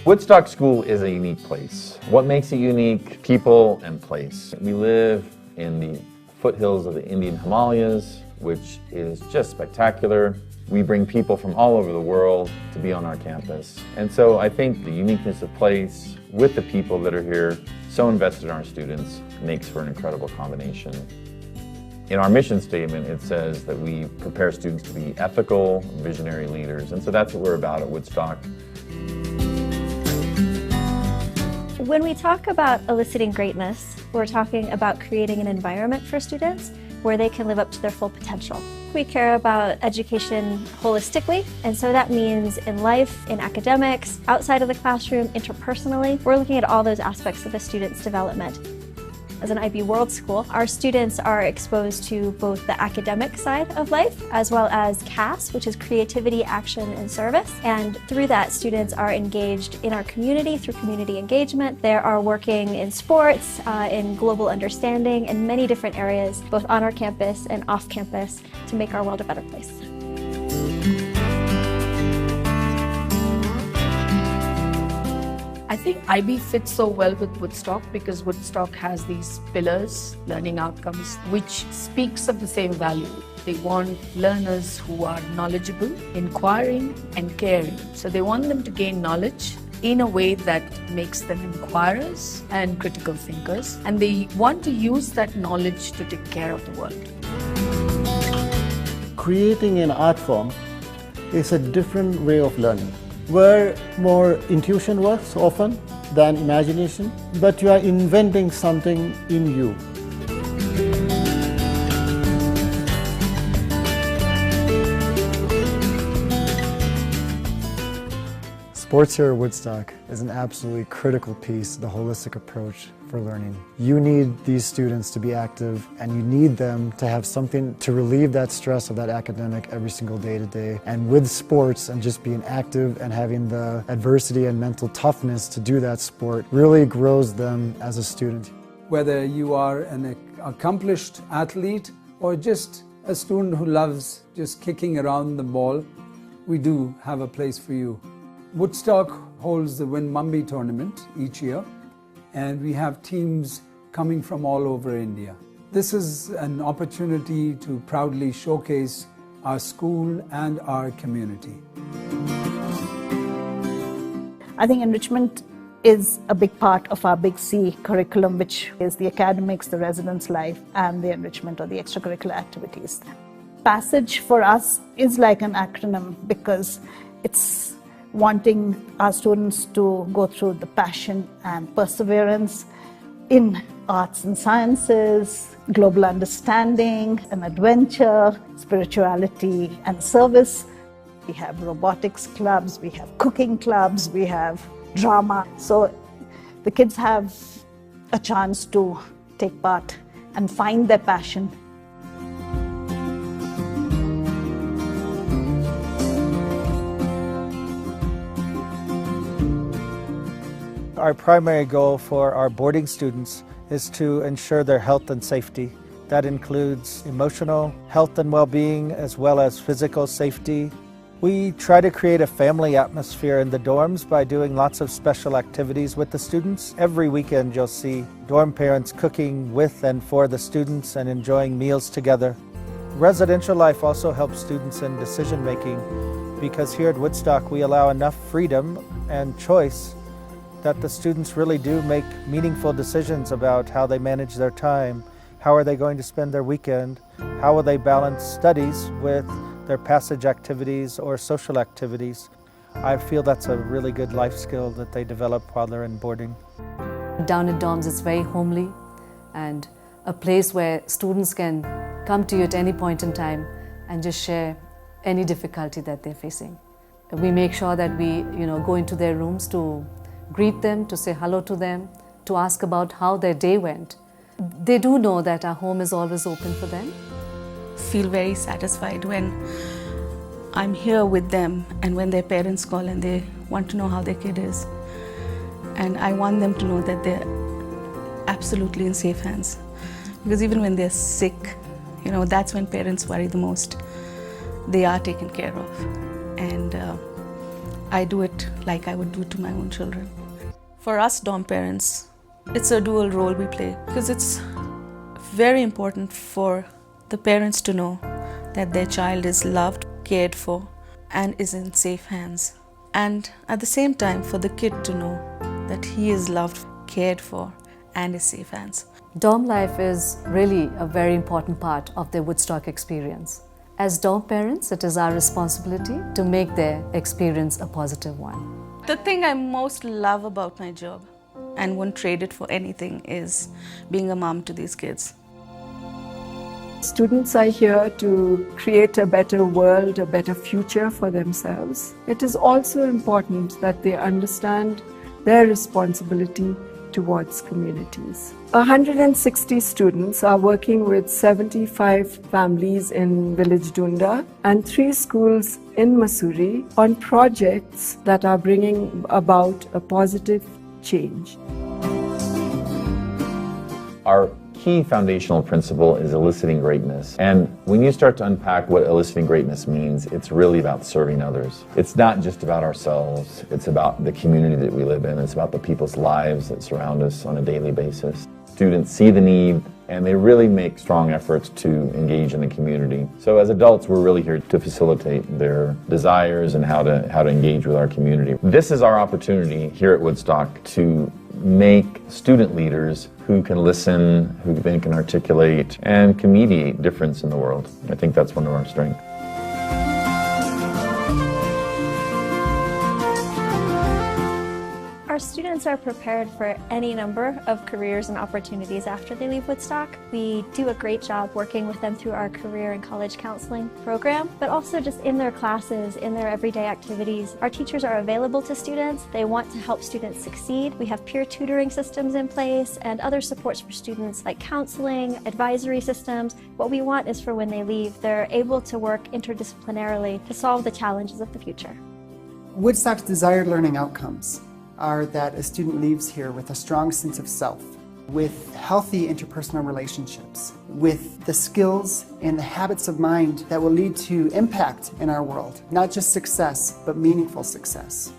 Woodstock School is a unique place. What makes it unique? People and place. We live in the foothills of the Indian Himalayas, which is just spectacular. We bring people from all over the world to be on our campus. And so I think the uniqueness of place with the people that are here, so invested in our students, makes for an incredible combination. In our mission statement, it says that we prepare students to be ethical, visionary leaders. And so that's what we're about at Woodstock. When we talk about eliciting greatness, we're talking about creating an environment for students where they can live up to their full potential. We care about education holistically, and so that means in life, in academics, outside of the classroom, interpersonally. We're looking at all those aspects of the student's development. As an IB World School, our students are exposed to both the academic side of life as well as CAS, which is creativity, action, and service. And through that, students are engaged in our community through community engagement. They are working in sports, in global understanding, in many different areas, both on our campus and off campus, to make our world a better place. I think IB fits so well with Woodstock because Woodstock has these pillars, learning outcomes, which speaks of the same value. They want learners who are knowledgeable, inquiring, and caring. So they want them to gain knowledge in a way that makes them inquirers and critical thinkers. And they want to use that knowledge to take care of the world. Creating an art form is a different way of learning, where more intuition works often than imagination, but you are inventing something in you. Sports here at Woodstock is an absolutely critical piece of the holistic approach for learning. You need these students to be active, and you need them to have something to relieve that stress of that academic every single day to day. And with sports and just being active and having the adversity and mental toughness to do that sport really grows them as a student. Whether you are an accomplished athlete or just a student who loves just kicking around the ball, we do have a place for you. Woodstock holds the Win Mumby tournament each year, and we have teams coming from all over India. This is an opportunity to proudly showcase our school and our community. I think enrichment is a big part of our Big C curriculum, which is the academics, the residence life, and the enrichment or the extracurricular activities. PASSAGE for us is like an acronym because it's wanting our students to go through the passion and perseverance in arts and sciences, global understanding and adventure, spirituality and service. We have robotics clubs, we have cooking clubs, we have drama. So the kids have a chance to take part and find their passion. Our primary goal for our boarding students is to ensure their health and safety. That includes emotional health and well-being as well as physical safety. We try to create a family atmosphere in the dorms by doing lots of special activities with the students. Every weekend you'll see dorm parents cooking with and for the students and enjoying meals together. Residential life also helps students in decision making because here at Woodstock we allow enough freedom and choice that the students really do make meaningful decisions about how they manage their time, how are they going to spend their weekend, how will they balance studies with their passage activities or social activities. I feel that's a really good life skill that they develop while they're in boarding. Down in dorms, it's very homely and a place where students can come to you at any point in time and just share any difficulty that they're facing. We make sure that we go into their rooms to greet them, to say hello to them, to ask about how their day went. They do know that our home is always open for them. Feel very satisfied when I'm here with them and when their parents call and they want to know how their kid is. And I want them to know that they're absolutely in safe hands. Because even when they're sick, that's when parents worry the most. They are taken care of. And I do it like I would do to my own children. For us dorm parents, it's a dual role we play because it's very important for the parents to know that their child is loved, cared for, and is in safe hands. And at the same time, for the kid to know that he is loved, cared for, and in safe hands. Dorm life is really a very important part of their Woodstock experience. As dorm parents, it is our responsibility to make their experience a positive one. The thing I most love about my job and won't trade it for anything is being a mom to these kids. Students are here to create a better world, a better future for themselves. It is also important that they understand their responsibility towards communities. 160 students are working with 75 families in village Dunda and 3 schools in Mussoorie on projects that are bringing about a positive change. Our key foundational principle is eliciting greatness. And when you start to unpack what eliciting greatness means, it's really about serving others. It's not just about ourselves. It's about the community that we live in. It's about the people's lives that surround us on a daily basis. Students see the need and they really make strong efforts to engage in the community. So as adults, we're really here to facilitate their desires and how to engage with our community. This is our opportunity here at Woodstock to make student leaders who can listen, who then can articulate, and can mediate difference in the world. I think that's one of our strengths. Our students are prepared for any number of careers and opportunities after they leave Woodstock. We do a great job working with them through our career and college counseling program, but also just in their classes, in their everyday activities. Our teachers are available to students. They want to help students succeed. We have peer tutoring systems in place and other supports for students like counseling, advisory systems. What we want is for when they leave, they're able to work interdisciplinarily to solve the challenges of the future. Woodstock's desired learning outcomes are that a student leaves here with a strong sense of self, with healthy interpersonal relationships, with the skills and the habits of mind that will lead to impact in our world, not just success, but meaningful success.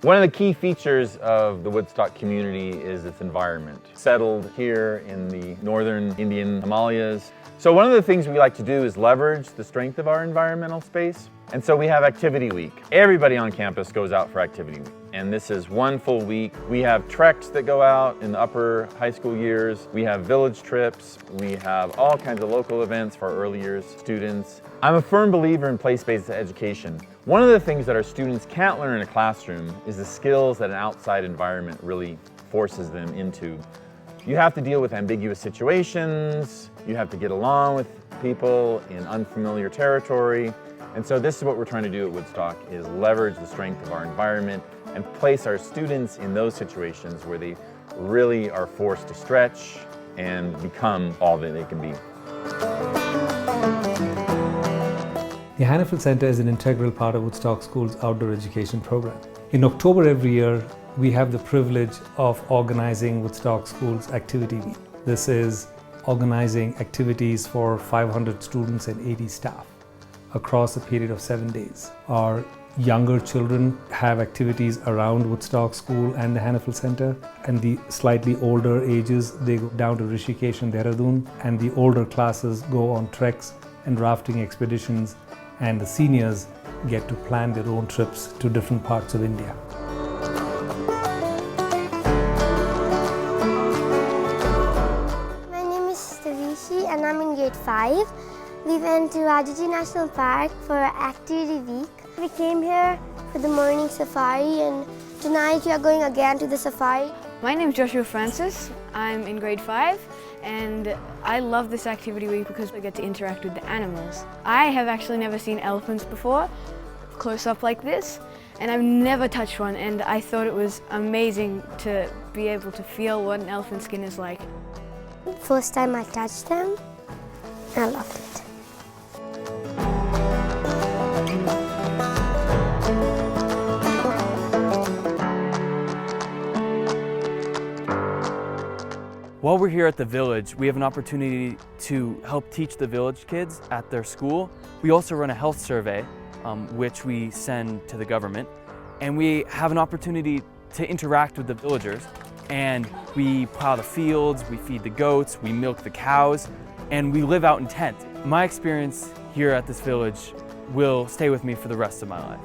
One of the key features of the Woodstock community is its environment. Settled here in the northern Indian Himalayas. So one of the things we like to do is leverage the strength of our environmental space. And so we have Activity Week. Everybody on campus goes out for Activity Week. And this is one full week. We have treks that go out in the upper high school years. We have village trips. We have all kinds of local events for our early years students. I'm a firm believer in place-based education. One of the things that our students can't learn in a classroom is the skills that an outside environment really forces them into. You have to deal with ambiguous situations. You have to get along with people in unfamiliar territory. And so this is what we're trying to do at Woodstock, is leverage the strength of our environment and place our students in those situations where they really are forced to stretch and become all that they can be. The Hannaford Centre is an integral part of Woodstock School's outdoor education program. In October every year, we have the privilege of organizing Woodstock School's Activity Week. This is organizing activities for 500 students and 80 staff across a period of 7 days. Our younger children have activities around Woodstock School and the Hannaford Centre, and the slightly older ages, they go down to Rishikesh and Dehradun, and the older classes go on treks and rafting expeditions, and the seniors get to plan their own trips to different parts of India. And I'm in grade 5. We went to Rajaji National Park for Activity Week. We came here for the morning safari, and tonight we are going again to the safari. My name is Joshua Francis. I'm in grade 5 and I love this Activity Week because I get to interact with the animals. I have actually never seen elephants before, close up like this, and I've never touched one, and I thought it was amazing to be able to feel what an elephant skin is like. First time I touched them, I loved it. While we're here at the village, we have an opportunity to help teach the village kids at their school. We also run a health survey, which we send to the government, and we have an opportunity to interact with the villagers. And we plow the fields, we feed the goats, we milk the cows, and we live out in tents. My experience here at this village will stay with me for the rest of my life.